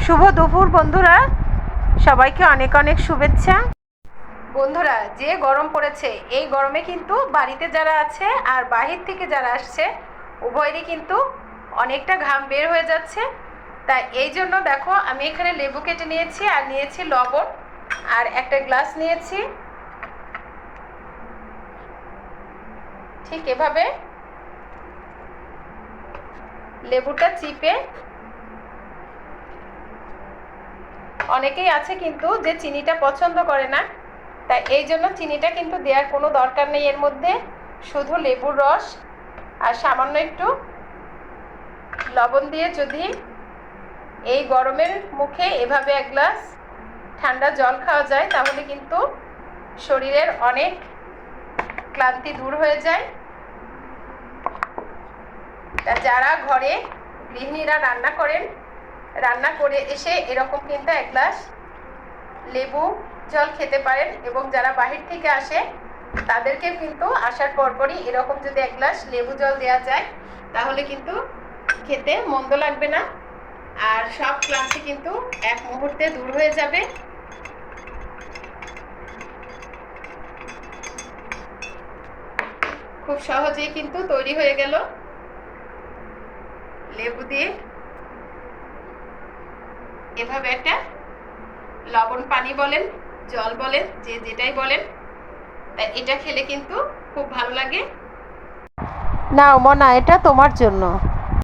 শুভ দুপুর বন্ধুরা, সবাইকে অনেক অনেক শুভেচ্ছা। বন্ধুরা, যে গরম পড়েছে, এই গরমে কিন্তু বাড়িতে যারা আছে আর বাহির থেকে যারা আসছে উভয়েরই কিন্তু অনেকটা ঘাম বের হয়ে যাচ্ছে। তাই এই জন্য দেখো, আমি এখানে লেবু কেটে নিয়েছি আর নিয়েছি লবণ আর একটা গ্লাস নিয়েছি। ঠিক এভাবে লেবুটা চিপে, অনেকেই আছে কিন্তু যে চিনিটা পছন্দ করে না, তাই এই জন্য চিনিটা কিন্তু দেওয়ার কোনো দরকার নেই। এর মধ্যে শুধু লেবুর রস আর সামান্য একটু লবণ দিয়ে যদি এই গরমের মুখে এভাবে এক গ্লাস ঠান্ডা জল খাওয়া যায়, তাহলে কিন্তু শরীরের অনেক ক্লান্তি দূর হয়ে যায়। তা যারা ঘরে গৃহিণীরা রান্না করেন, রান্না করে এসে এরকম কিন্তু এক গ্লাস লেবু জল খেতে পারেন। এবং যারা বাহির থেকে আসে তাদেরকে কিন্তু আসার পরপরই এরকম যদি এক গ্লাস লেবু জল দেওয়া যায়, তাহলে কিন্তু খেতে মন্দ লাগবে না আর সব ক্লান্তি কিন্তু এক মুহূর্তে দূর হয়ে যাবে। খুব সহজেই কিন্তু তৈরি হয়ে গেল। লেবু দিয়ে এভাবে একটা লবণ পানি বলেন, জল বলেন, যে যেটাই বলেন, তাই এটা খেলে কিন্তু খুব ভালো লাগে। নাও মনা, এটা তোমার জন্য।